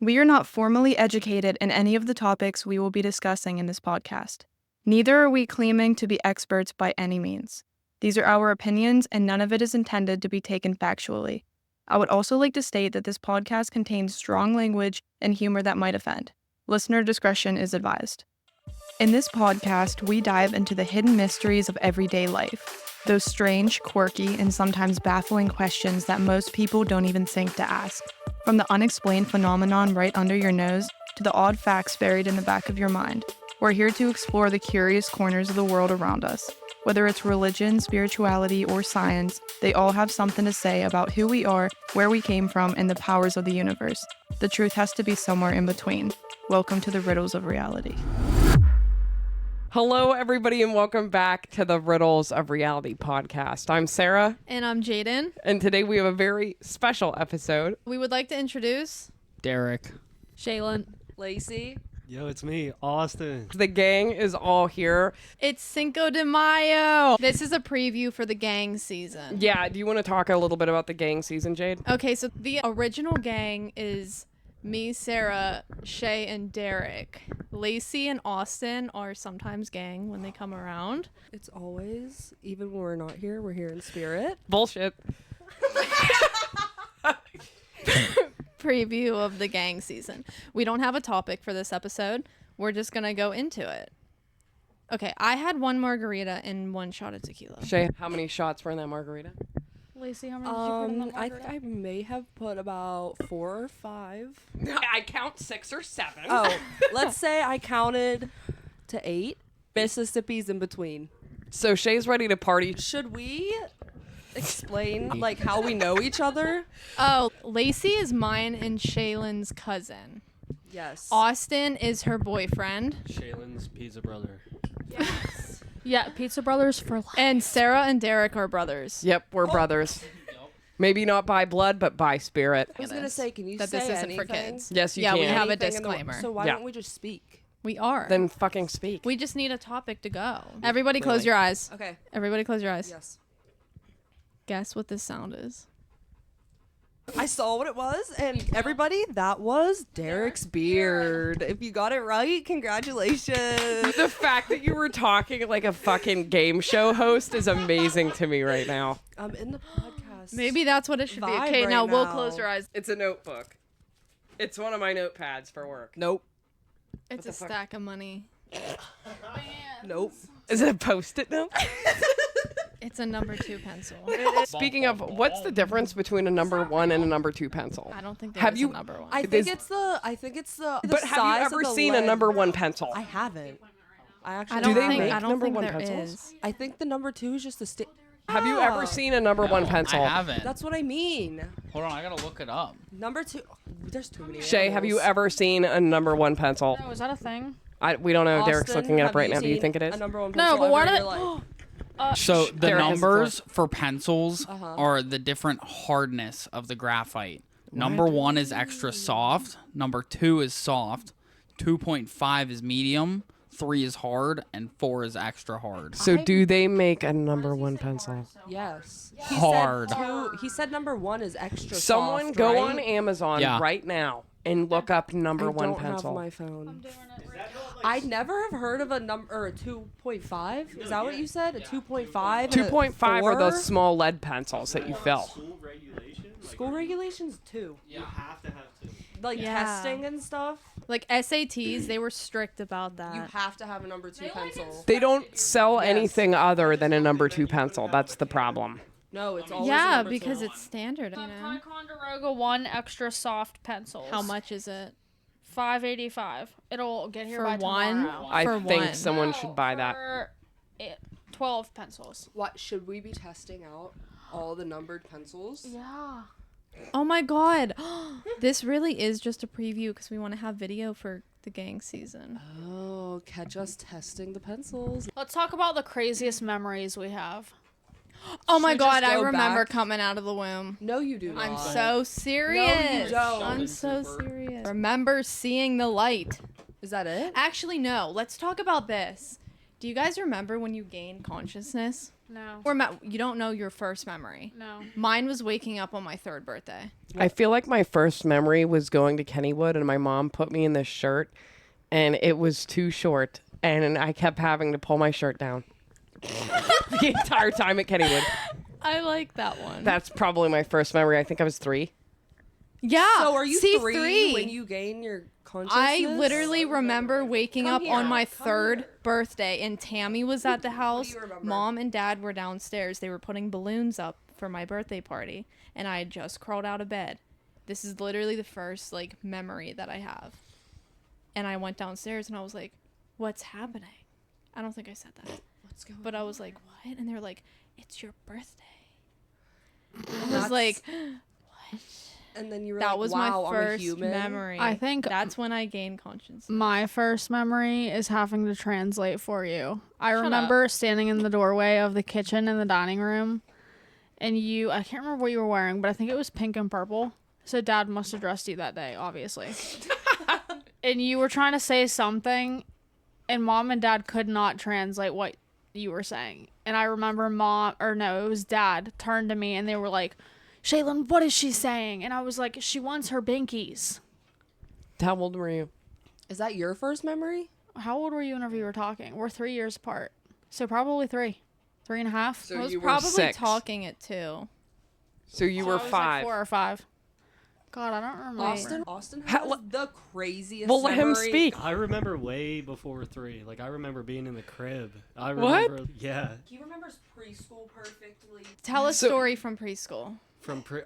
We are not formally educated in any of the topics we will be discussing in this podcast. Neither are we claiming to be experts by any means. These are our opinions, and none of it is intended to be taken factually. I would also like to state that this podcast contains strong language and humor that might offend. Listener discretion is advised. In this podcast, we dive into the hidden mysteries of everyday life, those strange, quirky, and sometimes baffling questions that most people don't even think to ask. From the unexplained phenomenon right under your nose to the odd facts buried in the back of your mind, we're here to explore the curious corners of the world around us. Whether it's religion, spirituality, or science, they all have something to say about who we are, where we came from, and the powers of the universe. The truth has to be somewhere in between. Welcome to the Riddles of Reality. Hello, everybody, and welcome back to the Riddles of Reality podcast. I'm Sarah. And I'm Jaden. And today we have a very special episode. We would like to introduce Derek. Shaylin. Lacey. Yo, it's me, Austin. The gang is all here. It's Cinco de Mayo. This is a preview for the gang season. Yeah, do you want to talk a little bit about the gang season, Jade? Okay, so the original gang is me, Sarah, Shay, and Derek. Lacey and Austin are sometimes gang when they come around. It's always, even when we're not here, we're here in spirit. Bullshit. Preview of the gang season. We don't have a topic for this episode. We're just going to go into it. Okay, I had one margarita and one shot of tequila. Shay, how many shots were in that margarita? Lacey, how many did you put in that margarita? I may have put about 4 or 5. I count 6 or 7. Oh, let's say I counted to 8. Mississippi's in between. So Shay's ready to party. Should we explain like how we know each other? Oh, Lacey is mine and Shaylin's cousin. Yes. Austin is her boyfriend. Shaylin's pizza brother. Yes. Yeah, Pizza Brothers for life. And Sarah and Derek are brothers. Yep, we're brothers. Maybe not by blood, but by spirit. I was going to say, can you that say this isn't anything? for kids. Yes, you Yeah, can. we have a Anything in the- disclaimer. So why Yeah. don't we just speak? We are. Then fucking speak. We just need a topic to go. Everybody close your eyes. Okay. Everybody close your eyes. Yes. Guess what this sound is. I saw what it was, and everybody, that was Derek's beard. If you got it right, congratulations. The fact that you were talking like a fucking game show host is amazing to me right now. I'm in the podcast. Maybe that's what it should be. Vibe Okay, right now we'll now. close your eyes. It's a notebook. It's one of my notepads for work. Nope. It's a stack of money. Nope. Is it a post-it note? It's a number 2 pencil. Speaking of, what's the difference between a number 1 and a number 2 pencil? I don't think there Have is you- a number 1. I think it's the But size have you of ever the seen a lead. number 1 pencil? I haven't. I actually I don't Do they think, make I don't number think 1 there pencils? is. I think the number 2 is just a stick. Have you ever seen a number 1 pencil? I haven't. That's what I mean. Hold on, I gotta look it up. Number 2. There's too many. Shay, have you animals. ever seen a number 1 pencil? Oh, is that a thing? We don't know. Derek's Austin, looking it up have right now. Do you seen think it is? A number 1 No, pencil but why ever in do your life? So the Derek has the numbers for pencils Uh-huh. are the different hardness of the graphite. Number 1 is extra soft. Number 2 is soft. 2.5 is medium. 3 is hard, and 4 is extra hard. So do they make a number 1 pencil? Yes. Hard. He said number 1 is extra Someone soft, go right? on Amazon Yeah. right now and look up number I 1 don't pencil. have my phone. I never have heard of a number or a 2.5. Is that what you said? A 2.5? and a 2.5 are those 4? small lead pencils that you fill. School regulations? School regulations 2. You have to have 2. Like Yeah. testing and stuff. Like SATs, they were strict about You that. have to have a number 2 pencil. They don't sell Yes. anything other than a number 2 pencil. That's the problem. No, it's always a Yeah, number because 2. it's standard, you know. Ticonderoga 1 extra soft pencils. How much is it? $5.85. It'll get here For by one? tomorrow. I For think one. someone should buy that. For 12 pencils. What should we be testing out all the numbered pencils? Yeah. Oh my god. This really is just a preview because we want to have video for the gang season. Oh, catch us testing the pencils. Let's talk about the craziest memories we have. Oh my Should we god, just I go remember back? coming out of the womb. No, you do not. I'm so serious. don't. I'm so serious. Remember seeing the light. Is that it? Actually, no. Let's talk about this. Do you guys remember when you gained consciousness? No. You don't know your first memory. No. Mine was waking up on my 3rd birthday. I feel like my first memory was going to Kennywood and my mom put me in this shirt and it was too short and I kept having to pull my shirt down the entire time at Kennywood. I like that one. That's probably my first memory. I think I was 3. yeah. So are you See, 3 when you gain your consciousness? I literally remember waking Come up here, on my come 3rd here. birthday, and Tammy was at the house. you remember? Mom and Dad were downstairs. They were putting balloons up for my birthday party, and I had just crawled out of bed. This is literally the first memory that I have. And I went downstairs and I was like, "What's happening?" I don't think I said that, What's going but I was like, "What?" And they were like, "It's your birthday." I was That's- like, And then you were that like, was wow, my I'm a first human. memory. I think that's when I gained conscience. my first memory is having to translate for you. I Shut remember standing in the doorway of the kitchen and the dining room, and I can't remember what you were wearing, but I think it was pink and purple. So Dad must have dressed you that day, obviously. And you were trying to say something, and Mom and Dad could not translate what you were saying. And I remember it was Dad turned to me and they were like, "Shaylin, what is she saying?" And I was like, "She wants her binkies." How old were you? Is that your first memory? How old were you whenever you were talking? We're 3 years apart. So probably 3. 3.5. So I was you were probably 6. talking at 2. So you So were I was like 5. 4 or 5. God, I don't remember. Austin has How- the craziest Well, let him memory. speak. I remember way before 3. Like, I remember being in the crib. I What? remember, yeah. He remembers preschool perfectly. Tell a So- story from preschool.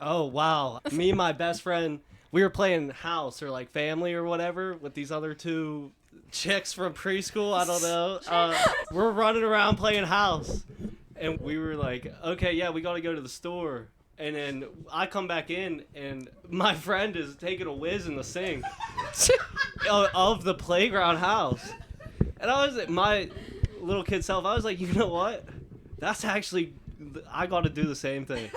Oh, wow. Me and my best friend, we were playing house or like family or whatever with these other 2 chicks from preschool. I don't know. We're running around playing house. And we were like, okay, yeah, we got to go to the store. And then I come back in, and my friend is taking a whiz in the sink of the playground house. And I was my little kid self. I was like, you know what? That's actually, I got to do the same thing.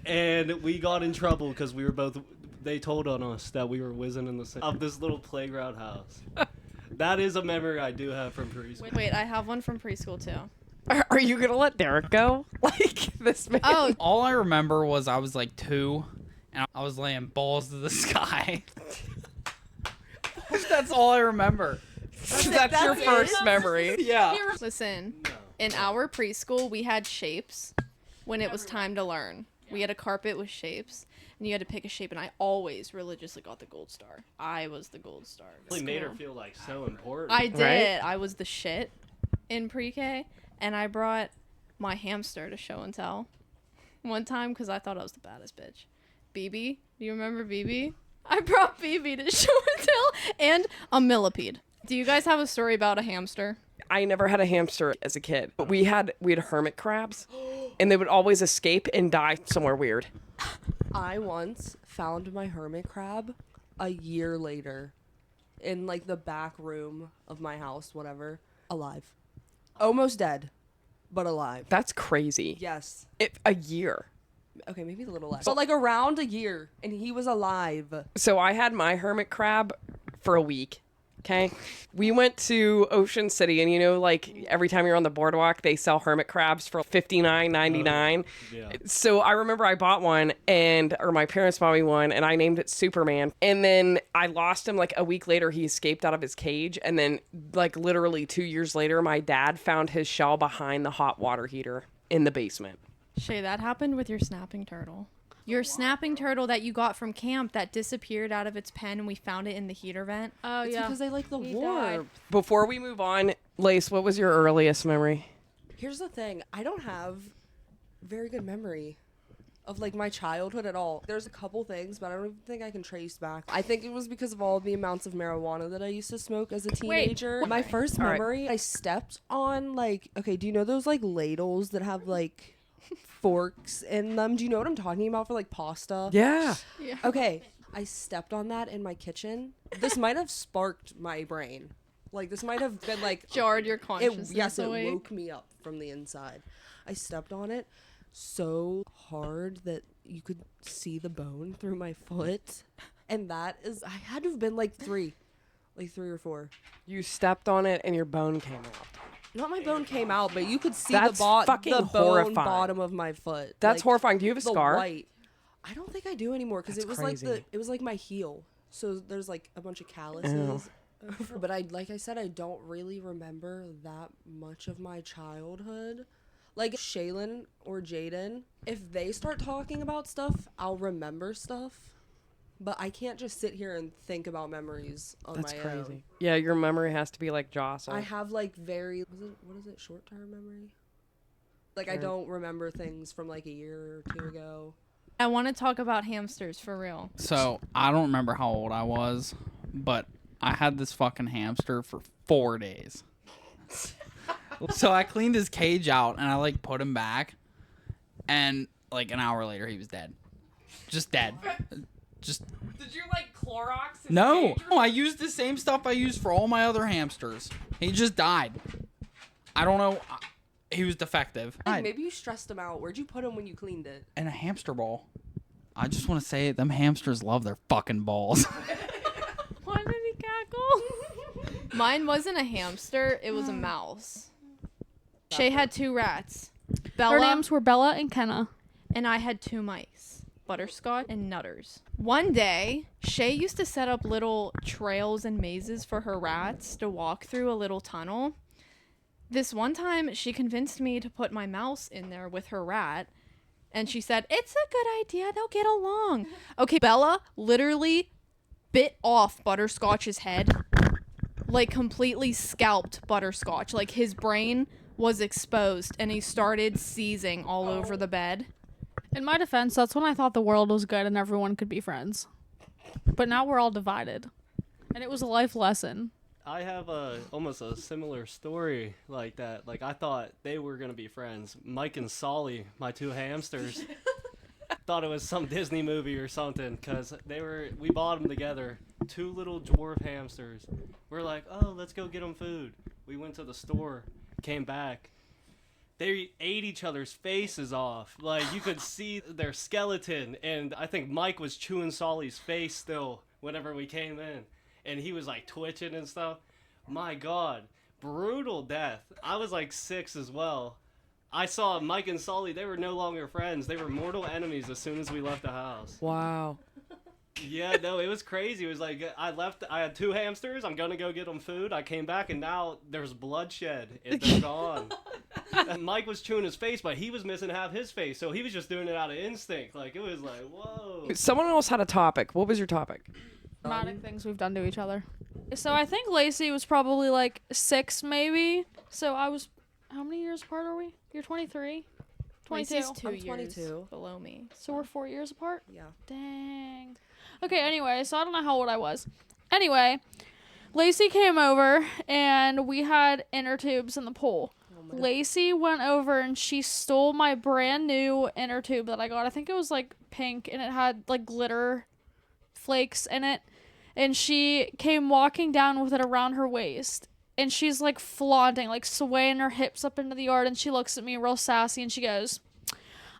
And we got in trouble because we were both. They told on us that we were whizzing in the sink of this little playground house. That is a memory I do have from preschool. Wait, I have one from preschool too. Are you gonna let Derek go? Like this man? Oh, All I remember was I was like 2, and I was laying balls to the sky. That's all I remember. That's your first memory. Yeah. listen. No. In our preschool, we had shapes when it was time to learn. We had a carpet with shapes, and you had to pick a shape, and I always religiously got the gold star. I was the gold star. Really made her feel like so important. I did. Right? I was the shit in pre-K, and I brought my hamster to show and tell one time because I thought I was the baddest bitch. BB, do you remember BB? I brought BB to show and tell, and a millipede. Do you guys have a story about a hamster? I never had a hamster as a kid, but we had hermit crabs, and they would always escape and die somewhere weird. I once found my hermit crab a year later in like the back room of my house, whatever, alive. Almost dead, but alive. That's crazy. Yes. A year. Okay, maybe a little less. But like around a year, and he was alive. So I had my hermit crab for a week. Okay. We went to Ocean City, and you know, like every time you're on the boardwalk, they sell hermit crabs for $59.99. Yeah. So I remember I bought one, or my parents bought me one, and I named it Superman. And then I lost him like a week later. He escaped out of his cage. And then like literally 2 years later, my dad found his shell behind the hot water heater in the basement. Shay, that happened with your snapping turtle. Your snapping turtle that you got from camp that disappeared out of its pen and we found it in the heater vent. Oh, It's yeah. because they like the He warmth. Before we move on, Lace, what was your earliest memory? Here's the thing. I don't have very good memory of like my childhood at all. There's a couple things, but I don't even think I can trace back. I think it was because of all the amounts of marijuana that I used to smoke as a teenager. My first All right. memory, I stepped on like, okay, do you know those like ladles that have like forks in them? Do you know what I'm talking about for like pasta? Yeah. Okay, I stepped on that in my kitchen. This might have sparked my brain. Like this might have been like Jarred your consciousness it away. woke me up from the inside. I stepped on it so hard that you could see the bone through my foot. And I had to have been like 3 or 4. You stepped on it and your bone came out. Not my bone came out, but you could see That's fucking the bone horrifying. bottom of my foot. That's Like, horrifying. Do you have a the scar? white. I don't think I do anymore because That's it was crazy. it was like my heel. So there's like a bunch of calluses. But like I said, I don't really remember that much of my childhood. Like Shaylin or Jaden, if they start talking about stuff, I'll remember stuff. But I can't just sit here and think about memories on That's my crazy. own. Yeah, your memory has to be like jostled. I have like what is it, short-term memory? Like I Right. don't remember things from like a year or 2 ago. I want to talk about hamsters for real. So I don't remember how old I was, but I had this fucking hamster for 4 days. So I cleaned his cage out and I like put him back, and like an hour later he was dead. Just dead. Just Did you like Clorox? his no. cage? I used the same stuff I used for all my other hamsters. He just died. I don't know. He was defective. Like, maybe you stressed him out. Where'd you put him when you cleaned it? In a hamster ball. I just want to say them hamsters love their fucking balls. Why did he cackle? Mine wasn't a hamster. It was a mouse. Shay had 2 rats. Bella. Their names were Bella and Kenna. And I had 2 mice, Butterscotch and Nutters. One day, Shay used to set up little trails and mazes for her rats to walk through a little tunnel. This one time, she convinced me to put my mouse in there with her rat, and she said, "It's a good idea, they'll get along." Okay, Bella literally bit off Butterscotch's head, like completely scalped Butterscotch. Like his brain was exposed, and he started seizing all over the bed. In my defense, that's when I thought the world was good and everyone could be friends. But now we're all divided. And it was a life lesson. I have almost a similar story like that. Like I thought they were gonna be friends. Mike and Solly, my 2 hamsters, thought it was some Disney movie or something because we bought them together. 2 little dwarf hamsters. We're like, oh, let's go get them food. We went to the store, came back. They ate each other's faces off. Like you could see their skeleton, and I think Mike was chewing Solly's face still whenever we came in. And he was like twitching and stuff. My God, brutal death. I was like 6 as well. I saw Mike and Solly, they were no longer friends. They were mortal enemies as soon as we left the house. Wow. Yeah, no, it was crazy. It was like I had 2 hamsters. I'm going to go get them food. I came back and now there's bloodshed and they're gone. And Mike was chewing his face, but he was missing half his face. So he was just doing it out of instinct. Like it was like, whoa. Someone else had a topic. What was your topic? Traumatic things we've done to each other. So I think Lacey was probably like 6 maybe. So I was, how many years apart are we? You're 23? 22. Lacey's 2 I'm years 22. below me. So we're 4 years apart? Yeah. Dang. Okay, anyway, so I don't know how old I was. Anyway, Lacey came over and we had inner tubes in the pool. Lacey went over and she stole my brand new inner tube that I got. I think it was like pink and it had like glitter flakes in it. And she came walking down with it around her waist. And she's like flaunting, like swaying her hips up into the yard. And she looks at me real sassy and she goes,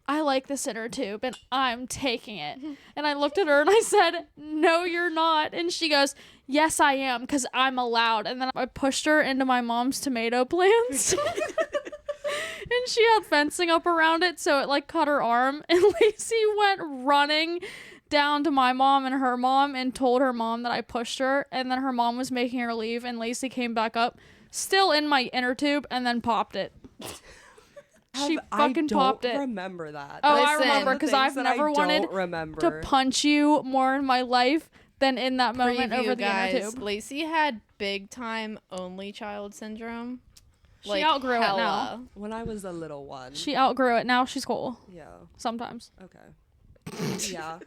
"I like this inner tube and I'm taking it." And I looked at her and I said, "No, you're not." And she goes, "Yes, I am, because I'm allowed." And then I pushed her into my mom's tomato plants. And she had fencing up around it, so it like cut her arm. And Lacey went running down to my mom and her mom and told her mom that I pushed her. And then her mom was making her leave, and Lacey came back up, still in my inner tube, and then popped it. She fucking popped it. I don't remember that. Oh, Listen, I remember, because I've never wanted to punch you more in my life than in that moment Preview, over the guys. inner tube. Lacey had big time only child syndrome. She outgrew it now. hella. When I was a little one. She outgrew it. Now she's cool. Yeah. Sometimes. Okay. Yeah.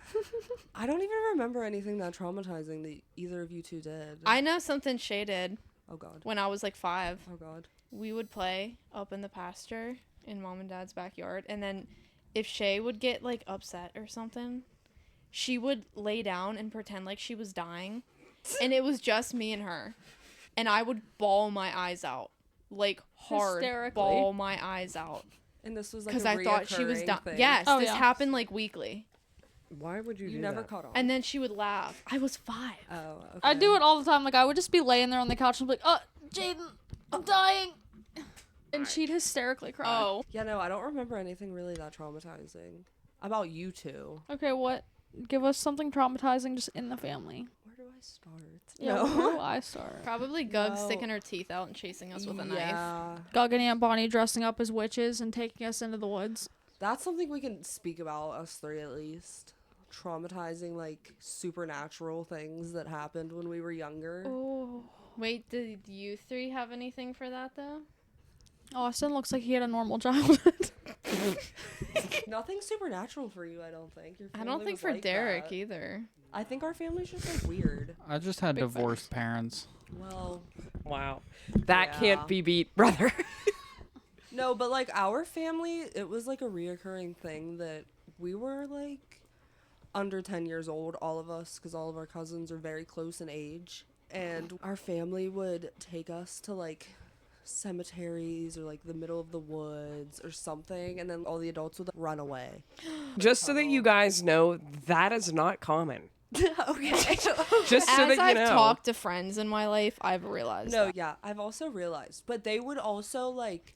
I don't even remember anything that traumatizing that either of you 2 did. I know something Shay did Oh God. when I was like 5. Oh God. We would play up in the pasture in mom and dad's backyard, and then if Shay would get like upset or something, she would lay down and pretend like she was dying, and it was just me and her, and I would bawl my eyes out, like hard Hysterically. bawl my eyes out, And this was like because a I thought she was reoccurring dying. thing. Yes, Oh, this yeah. happened like weekly, Why would you You do never that? caught on. and then she would laugh. I was 5. Oh, okay. I do it all the time. Like, I would just be laying there on the couch and be like, "Oh, Jaden, I'm dying." And she'd hysterically cry. Oh. Yeah, no, I don't remember anything really that traumatizing. About you two. Okay, what? Give us something traumatizing just in the family. Where do I start? Yeah, where do I start? Probably Gug No. sticking her teeth out and chasing us with a knife. Yeah. Gug and Aunt Bonnie dressing up as witches and taking us into the woods. That's something we can speak about, us three at least. Traumatizing, like, supernatural things that happened when we were younger. Oh. Wait, did you three have anything for that though? Austin looks like he had a normal childhood. Nothing supernatural for you, I don't think. Your I family don't think was for like Derek that. either. I think our family's just, like, weird. I just had Big divorced parents. Well, Wow. That Yeah. can't be beat, brother. no, but, like, our family, it was, like, a reoccurring thing that we were, like, under 10 years old, all of us, because all of our cousins are very close in age. And our family would take us to, like, cemeteries or, like, the middle of the woods or something, and then all the adults would run away. Just so that you guys know, that is not common. Okay. Just so As that you I've know. talked to friends in my life, I've realized No, that. yeah, I've also realized. But they would also, like,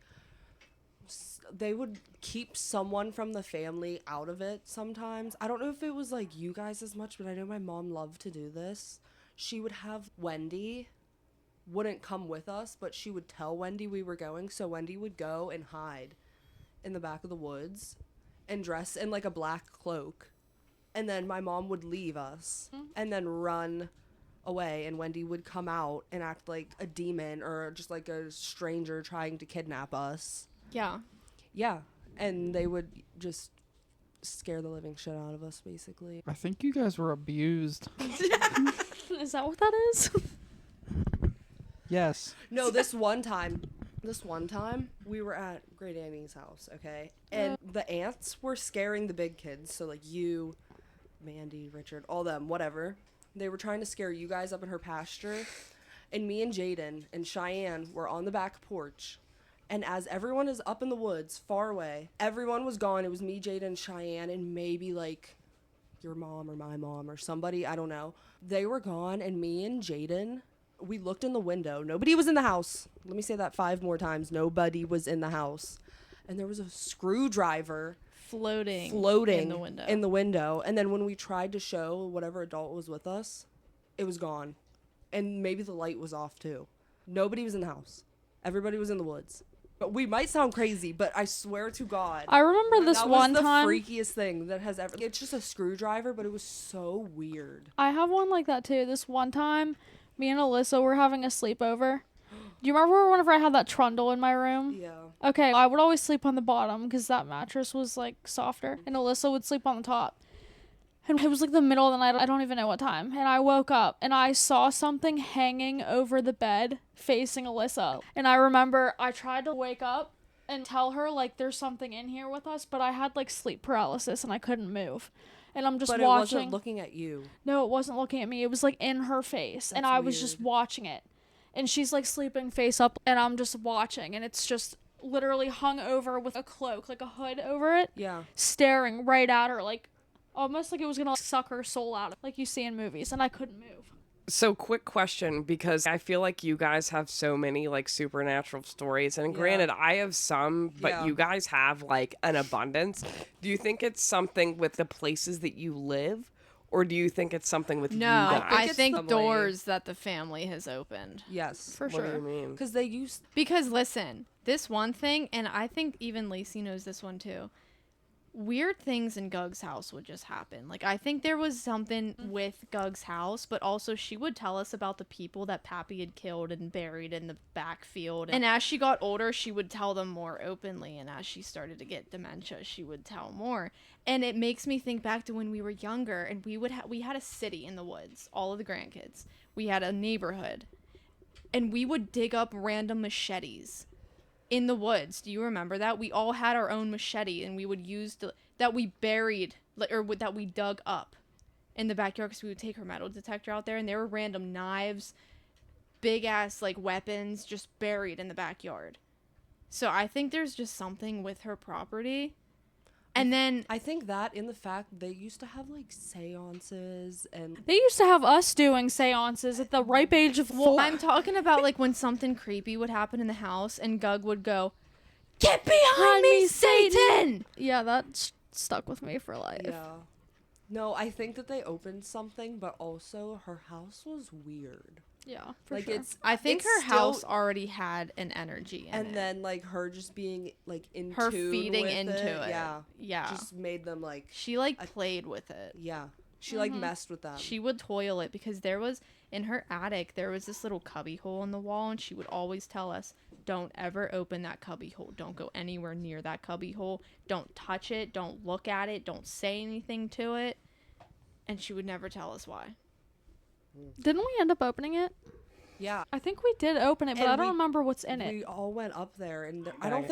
they would keep someone from the family out of it sometimes. I don't know if it was, like, you guys as much, but I know my mom loved to do this. She would have Wendy wouldn't come with us, but she would tell Wendy we were going, so Wendy would go and hide in the back of the woods and dress in, like, a black cloak. And then my mom would leave us and then run away, and Wendy would come out and act like a demon or just like a stranger trying to kidnap us. Yeah. Yeah, and they would just scare the living shit out of us, basically. I think you guys were abused. Is that what that is? Yes. No, this one time, we were at Great Annie's house, okay? And the aunts were scaring the big kids, so like you, Mandy, Richard, all them, whatever. They were trying to scare you guys up in her pasture. And me and Jaden and Cheyenne were on the back porch. And as everyone is up in the woods, far away, everyone was gone. It was me, Jaden, Cheyenne, and maybe like your mom or my mom or somebody, I don't know. They were gone, and me and Jaden, we looked in the window. Nobody was in the house. Let me say that 5 more times. Nobody was in the house. And there was a screwdriver Floating floating in the window. And then when we tried to show whatever adult was with us, it was gone. And maybe the light was off too. Nobody was in the house. Everybody was in the woods. But we might sound crazy, but I swear to God, I remember this that one was the time. freakiest thing that has ever. It's just a screwdriver, but it was so weird. I have one like that too. This one time, me and Alyssa were having a sleepover. Do you remember whenever I had that trundle in my room? Yeah. Okay, I would always sleep on the bottom because that mattress was like softer, and Alyssa would sleep on the top. And it was like the middle of the night. I don't even know what time. And I woke up and I saw something hanging over the bed facing Alyssa. And I remember I tried to wake up and tell her like there's something in here with us, but I had like sleep paralysis and I couldn't move. And I'm just But watching. it wasn't looking at you. No, it wasn't looking at me. It was like in her face. And That's I was just weird. watching it. And she's like sleeping face up and I'm just watching. And it's just literally hung over with a cloak, like a hood over it, Yeah. staring right at her, like almost like it was gonna suck her soul out, like you see in movies. And I couldn't move. So, quick question, because I feel like you guys have so many like supernatural stories, and Yeah. granted, I have some, but Yeah. you guys have like an abundance. Do you think it's something with the places that you live, or do you think it's something with No, you guys? I it's think family. doors that the family has opened. Yes. For What do sure. you mean? Because they used. Because listen, this one thing, and I think even Lacey knows this one too. Weird things in Gug's house would just happen. Like, I think there was something with Gug's house, but also she would tell us about the people that Pappy had killed and buried in the backfield. And as she got older, she would tell them more openly. And as she started to get dementia, she would tell more. And it makes me think back to when we were younger, and we had a city in the woods, all of the grandkids. We had a neighborhood, and we would dig up random machetes in the woods. Do you remember that? We all had our own machete, and we would use that we buried that we dug up in the backyard because we would take her metal detector out there, and there were random knives, big ass like weapons just buried in the backyard. So I think there's just something with her property. And then I think that in the fact they used to have like seances and They used to have us doing seances at the ripe age of 4. I'm talking about like when something creepy would happen in the house and Gug would go, "Get behind me, Satan!" Yeah, that stuck with me for life. yeah. No, I think that they opened something, but also her house was weird. Yeah, for Like sure. I think it's her still- house already had an energy in and it. then like her just being like in Her tune feeding with into it. Yeah. Yeah. Just made them like She like played with it. yeah. She like messed with them. She would toil it because there was in her attic there was this little cubby hole in the wall and she would always tell us, "Don't ever open that cubby hole. Don't go anywhere near that cubby hole. Don't touch it. Don't look at it. Don't say anything to it." And she would never tell us why. Didn't we end up opening it? yeah. I think we did open it, but And I don't we- remember what's in it. We all went up there and I don't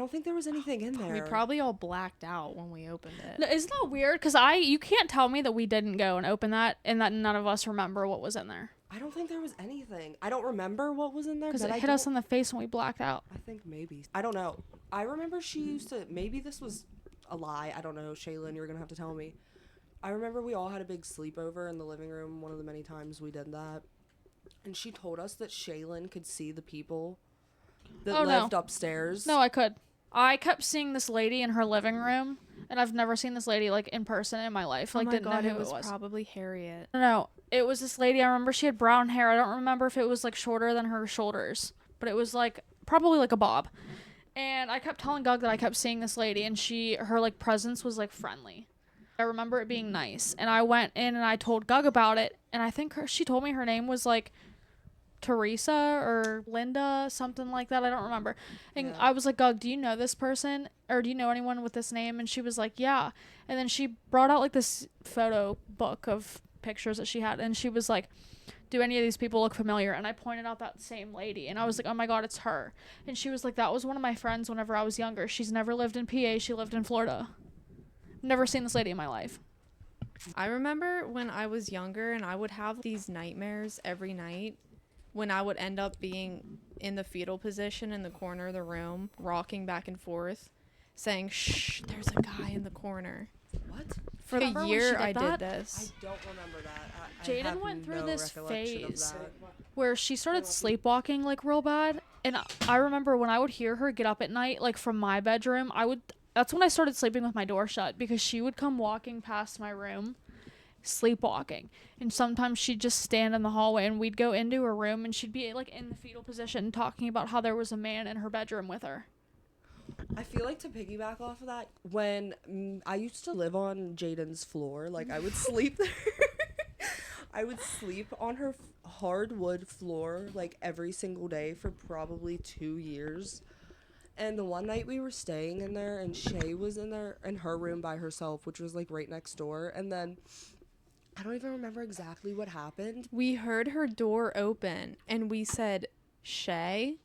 think there was anything in there. We probably all blacked out when we opened it. No, isn't that weird? Because you can't tell me that we didn't go and open that and that none of us remember what was in there. I don't think there was anything. I don't remember what was in there. Because but it I hit us don't- in the face when we blacked out. I think maybe. I don't know. I remember she used to. Maybe this was a lie. I don't know. Shaylin, you're going to have to tell me. I remember we all had a big sleepover in the living room one of the many times we did that. And she told us that Shaylin could see the people that Oh, no. lived upstairs. No, I could. I kept seeing this lady in her living room, and I've never seen this lady like in person in my life. Like, oh my didn't god, know it who was, it was. probably Harriet. No, it was this lady. I remember she had brown hair. I don't remember if it was like shorter than her shoulders, but it was like probably like a bob. And I kept telling Gug that I kept seeing this lady, and her like presence was like friendly. I remember it being nice, and I went in and I told Gug about it, and I think she told me her name was like Teresa or Linda, something like that. I don't remember. And Yeah. I was like, Gug, do you know this person? Or do you know anyone with this name? And she was like, yeah. And then she brought out like this photo book of pictures that she had. And she was like, do any of these people look familiar? And I pointed out that same lady. And I was like, oh my God, it's her. And she was like, that was one of my friends whenever I was younger. She's never lived in PA. She lived in Florida. Never seen this lady in my life. I remember when I was younger and I would have these nightmares every night when I would end up being in the fetal position in the corner of the room, rocking back and forth, saying, "Shh, there's a guy in the corner." What? For Remember the when she year did I that? did I this. don't remember that. I Jaden have went through no this recollection of phase. that. Where she started sleepwalking like real bad, and I remember when I would hear her get up at night like from my bedroom, that's when I started sleeping with my door shut, because she would come walking past my room sleepwalking, and sometimes she'd just stand in the hallway and we'd go into her room and she'd be like in the fetal position talking about how there was a man in her bedroom with her. I feel like to piggyback off of that, when I used to live on Jaden's floor, like I would sleep there. I would sleep on her hardwood floor like every single day for probably 2 years. And the one night we were staying in there and Shay was in there in her room by herself, which was like right next door. And then I don't even remember exactly what happened. We heard her door open and we said, "Shay?"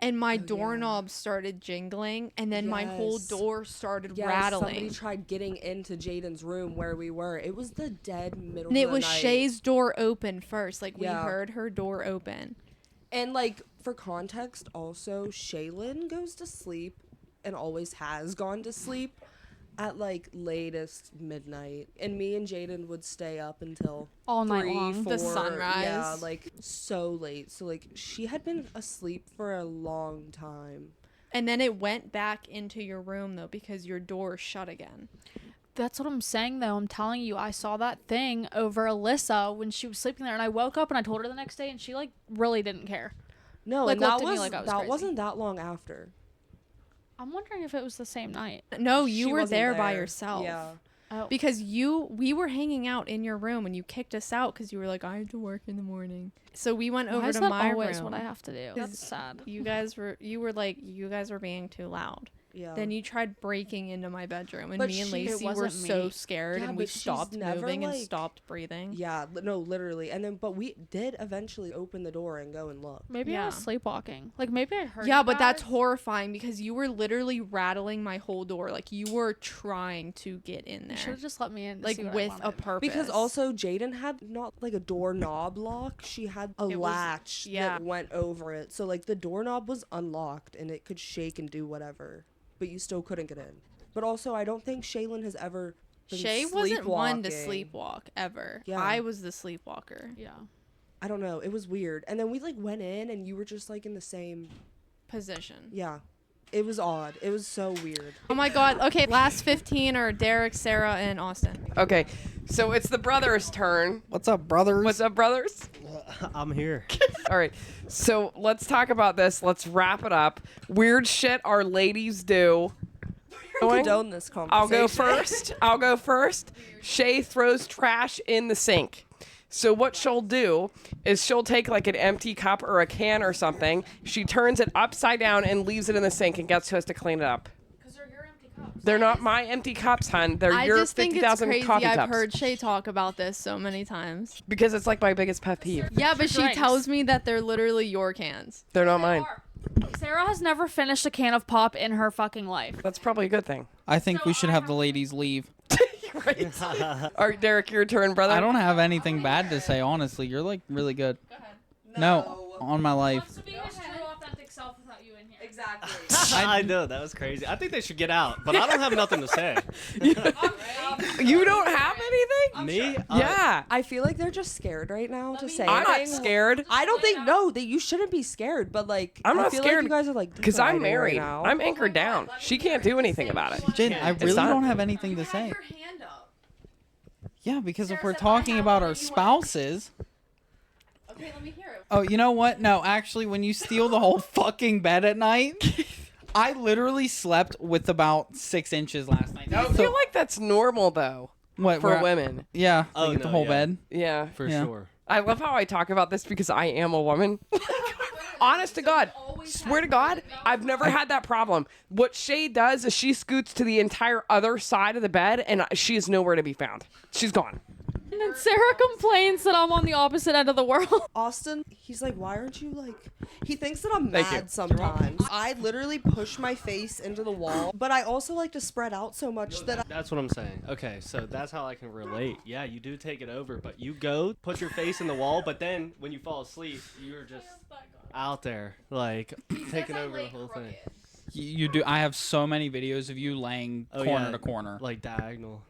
And my doorknob started jingling and then my whole Yes. door started Yeah, rattling. somebody tried getting into Jaden's room where we were. It was the dead middle And it of the was night. Shay's door open first. Like, we Yeah. heard her door open. And like for context, also Shaylin goes to sleep and always has gone to sleep at like latest midnight, and me and Jaden would stay up until All night 3, long. 4, The sunrise. Yeah, like so late. So like she had been asleep for a long time. And then it went back into your room, though, because your door shut again. That's what I'm saying, though. I'm telling you, I saw that thing over Alyssa when she was sleeping there, and I woke up and I told her the next day, and she like really didn't care. No, Like, and that looked at me was like I was that crazy. wasn't that long after. I'm wondering if it was the same night. No, you She were wasn't there by yourself. Yeah. Oh, Because we were hanging out in your room and you kicked us out because you were like, I have to work in the morning. So we went why over is to that my always room. what I have to do? 'Cause That's sad. You guys were being too loud. Yeah. Then you tried breaking into my bedroom, and But me and she- it Lacey were wasn't so me. scared, Yeah, and we but she's stopped never, moving and like- stopped breathing. Yeah, no, literally. And then, but we did eventually open the door and go and look. Maybe I was Yeah. sleepwalking. Like maybe I heard. Yeah, you but that's guys. horrifying because you were literally rattling my whole door. Like, you were trying to get in You should there. have just let me in. To Like, see what I with a wanted. purpose. Because also Jaden had not like a doorknob lock. She had a It was- latch yeah. that went over it. So like the doorknob was unlocked and it could shake and do whatever. But you still couldn't get in. But also, I don't think Shaylin has ever been Shay wasn't one to sleepwalking. sleepwalk ever. Yeah. I was the sleepwalker. Yeah. I don't know. It was weird. And then we like went in and you were just like in the same. Position. Yeah. It was odd. It was so weird. Oh my god. Okay, last 15 are Derek, Sarah, and Austin. Okay, so it's the brothers' turn. What's up, brothers? What's up, brothers? I'm here. All right, so let's talk about this. Let's wrap it up. Weird shit our ladies do. Condone this conversation. I'll go first. Shay throws trash in the sink. So what she'll do is she'll take like an empty cup or a can or something. She turns it upside down and leaves it in the sink and gets us to clean it up. Because they're your empty cups. They're not my empty cups, hun. They're I your just think it's 50,000 crazy. coffee I've cups. heard Shay talk about this so many times. Because it's like my biggest pet peeve. Yeah, but she Drinks. tells me that they're literally your cans. They're not mine. Sarah has never finished a can of pop in her fucking life. That's probably a good thing. I think we should have the ladies leave. Right. All right, Derek, your turn, brother. I don't have anything bad to say, honestly. You're like really good. Go ahead. No, on my life. To be his true authentic self without you in here. Exactly. I know, that was crazy. I think they should get out, but I don't have nothing to say. You don't have anything? Me? Yeah. I feel like they're just scared right now to say I'm not anything. scared I don't think that you shouldn't be scared, but like I'm I not feel scared like you guys are like because I'm deciding married. Right now. I'm anchored down. She can't do anything about it. Jen, I really not- don't have anything to say. hand up. Yeah, because if we're talking about our spouses. Okay, let me hear it. Oh, you know what? No, actually, when you steal the whole fucking bed at night, I literally slept with about 6 inches last night. I feel like that's normal though What, for where- women. Yeah, Oh, like the no, whole yeah. bed. Yeah. For Yeah. sure. I love how I talk about this because I am a woman. Honest to God, swear to God, I've never had that problem. What Shay does is she scoots to the entire other side of the bed and she is nowhere to be found. She's gone. And then Sarah complains that I'm on the opposite end of the world. Austin, he's like, why aren't you like? He thinks that I'm Thank you. mad sometimes. I literally push my face into the wall, but I also like to spread out so much that That's what I'm saying. Okay, so that's how I can relate. Yeah, you do take it over, but you go put your face in the wall, but then when you fall asleep, you're just out there, like taking over the whole thing. You do. I have so many videos of you laying Oh, corner yeah, to corner. like diagonal.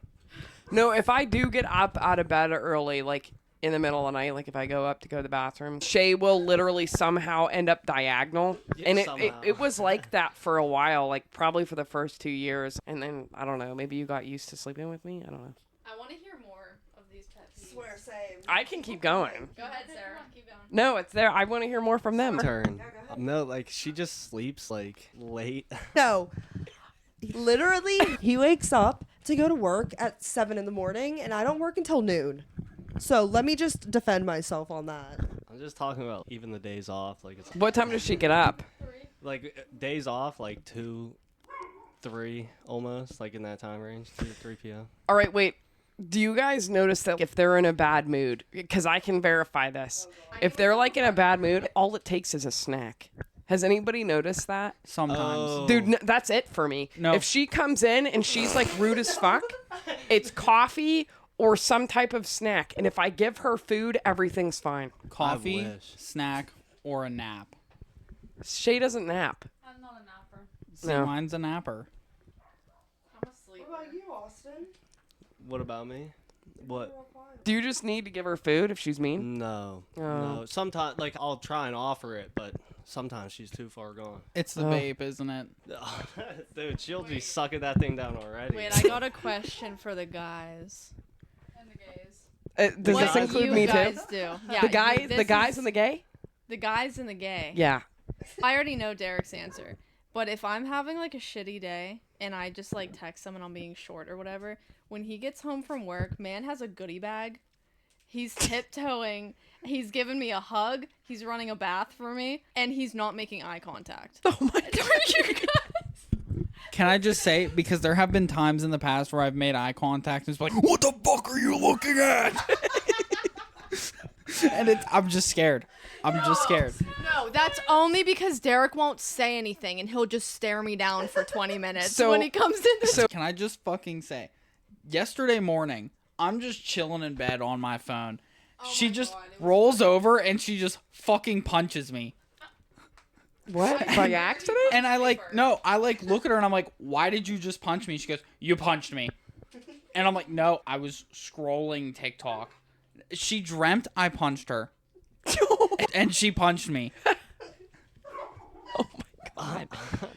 No, if I do get up out of bed early, like in the middle of the night, like if I go up to go to the bathroom, Shay will literally somehow end up diagonal. Yeah, And somehow. it was like that for a while, like probably for the first 2 years. And then, I don't know, maybe you got used to sleeping with me? I don't know. I want to hear more of these pet peeves. swear same. I can keep going. Go ahead, Sarah. Keep going. No, it's there. I want to hear more from them. Turn. No, like she just sleeps like late. No, literally, he wakes up to go to work at 7 in the morning, and I don't work until noon. So let me just defend myself on that. I'm just talking about even the days off. Like it's What time does she get up? like days off, like 2, 3, almost like in that time range, 2 to 3 p.m. All right, wait. Do you guys notice that if they're in a bad mood, because I can verify this, if they're like in a bad mood, all it takes is a snack. Has anybody noticed that? Sometimes. Oh. Dude, that's it for me. No. If she comes in and she's like rude as fuck, it's coffee or some type of snack. And if I give her food, everything's fine. Coffee, wish. snack, or a nap. Shay doesn't nap. I'm not a napper. See, No. mine's a napper. I'm asleep. What about you, Austin? What about me? What? Do you just need to give her food if she's mean? No, Oh. no. Sometimes, like, I'll try and offer it, but sometimes she's too far gone. It's the Oh. vape, isn't it? Dude, she'll be sucking that thing down already. Wait, I got a question for the guys. And the gays. Does what this do include you me guys too? do? Yeah, The guys, this the guys, is- and the gay? the guys and the gay. Yeah. I already know Derek's answer. But if I'm having like a shitty day and I just like text him and I'm being short or whatever, when he gets home from work, man has a goodie bag. He's tiptoeing. He's giving me a hug. He's running a bath for me, and he's not making eye contact. Oh my god. Can I just say, because there have been times in the past where I've made eye contact and it's like, what the fuck are you looking at? And I'm just scared. I'm just scared. No, that's only because Derek won't say anything, and he'll just stare me down for 20 minutes So- when he comes in. The Can I just fucking say, yesterday morning, I'm just chilling in bed on my phone. She just rolls over and she just fucking punches me. What? By accident? And I look at her and I'm like, why did you just punch me? She goes, you punched me. And I'm like, no, I was scrolling TikTok. She dreamt I punched her. And she punched me. Oh my God.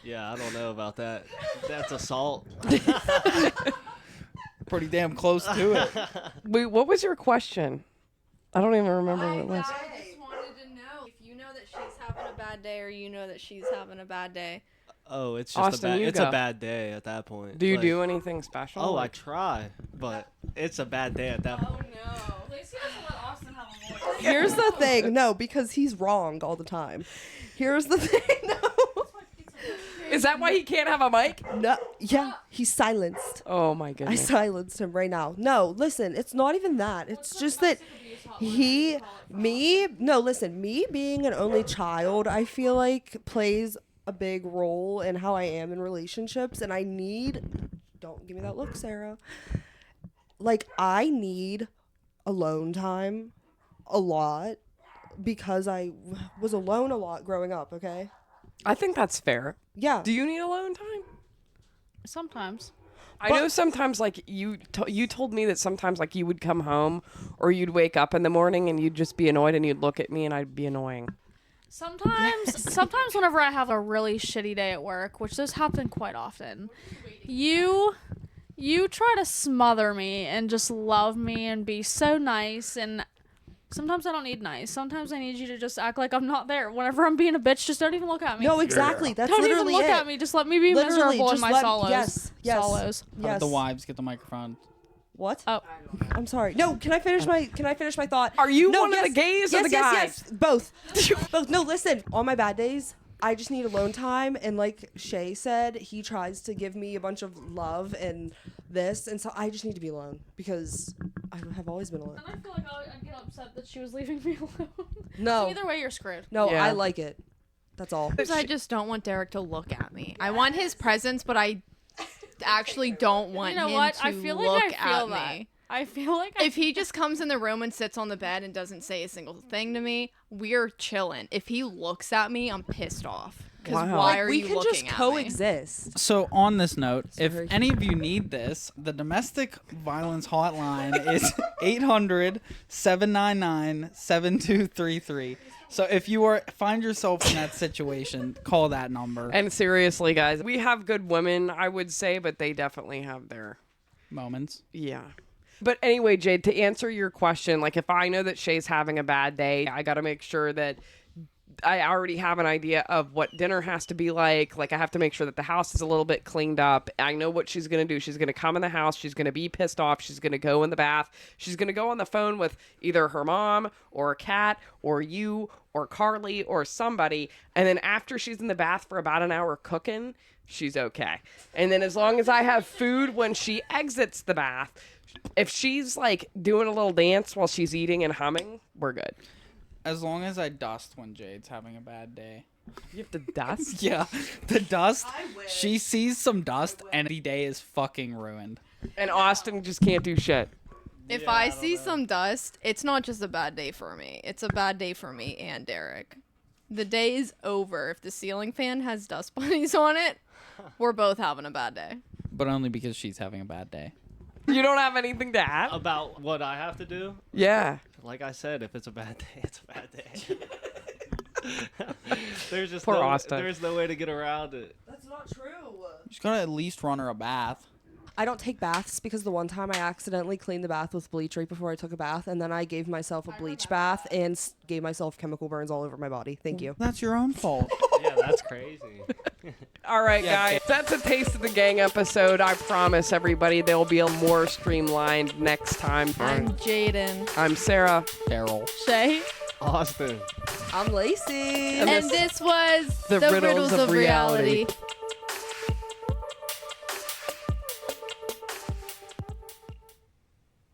I don't know about that. That's assault. Pretty damn close to it. Wait, what was your question? I don't even remember what it was. I just wanted to know if you know that she's having a bad day or you know that she's having a bad day. Oh, it's just Austin, you go. a bad day at that point. Do you Like, do anything special? Oh, I try, but it's a bad day at that point. no. Lacey doesn't let Austin have a voice. Here's the thing. No, because he's wrong all the time. Here's the thing. No. Is that why he can't have a mic? No. Yeah, he's silenced. Oh my I goodness. silenced him right now. No, listen, it's not even that. It's just that me being an only child, I feel like plays a big role in how I am in relationships, and don't give me that look, Sarah. Like, I need alone time a lot because I was alone a lot growing up, okay? I think that's fair. Yeah. Do you need alone time? Sometimes. I know sometimes, like, you told me that sometimes, like, you would come home or you'd wake up in the morning and you'd just be annoyed and you'd look at me and I'd be annoying. Sometimes whenever I have a really shitty day at work, which does happen quite often, you try to smother me and just love me and be so nice, and sometimes I don't need nice. Sometimes I need you to just act like I'm not there. Whenever I'm being a bitch, just don't even look at me. No, exactly. That's don't literally even look it. at me. Just let me be Literally, miserable in just my let- solos. yes. Solos. How Yes. did the wives get the microphone? What? Oh. I'm sorry. No, can I finish my thought? Are you No, one of the gays or the guys? Yes, both. Both. No, listen. On my bad days, I just need alone time, and like Shay said, he tries to give me a bunch of love and this, and so I just need to be alone because I have always been alone. And I feel like I'd get upset that she was leaving me alone. No. So either way, you're screwed. No, Yeah. I like it. That's all. Because I just don't want Derek to look at me. I want his presence, but I actually don't want You know him what? to I feel look like I feel at that. me. I feel like If he just comes in the room and sits on the bed and doesn't say a single thing to me, we're chilling. If he looks at me, I'm pissed off. Because Wow. why Like, are we you can looking just at me? coexist. So on this note, if Sorry. any of you need this, the domestic violence hotline is 800-799-7233. So if you find yourself in that situation, call that number. And seriously, guys, we have good women, I would say, but they definitely have their Moments. yeah. But anyway, Jade, to answer your question, like if I know that Shay's having a bad day, I got to make sure that I already have an idea of what dinner has to be like. Like I have to make sure that the house is a little bit cleaned up. I know what she's going to do. She's going to come in the house. She's going to be pissed off. She's going to go in the bath. She's going to go on the phone with either her mom or a cat or you or Carly or somebody. And then after she's in the bath for about an hour cooking, she's okay. And then as long as I have food when she exits the bath, if she's like doing a little dance while she's eating and humming, we're good. As long as I dust when Jade's having a bad day. You have to dust? Yeah, the dust. She sees some dust and the day is fucking ruined. And Austin just can't do shit. If I see some dust, it's not just a bad day for me. It's a bad day for me and Derek. The day is over. If the ceiling fan has dust bunnies on it, we're both having a bad day. But only because she's having a bad day. You don't have anything to add? About what I have to do? Yeah. Like I said, if it's a bad day, it's a bad day. There's just Poor no, Austin. there's no way to get around it. That's not true. You just gotta at least run her a bath. I don't take baths because the one time I accidentally cleaned the bath with bleach right before I took a bath, and then I gave myself a bleach bath and gave myself chemical burns all over my body. Thank you. That's your own fault. Yeah, that's crazy. All right, guys. That's a taste of the gang episode. I promise everybody there will be a more streamlined next time. I'm Jaden. I'm Sarah. Carol. Shay. Austin. I'm Lacey. And this was The Riddles of Reality.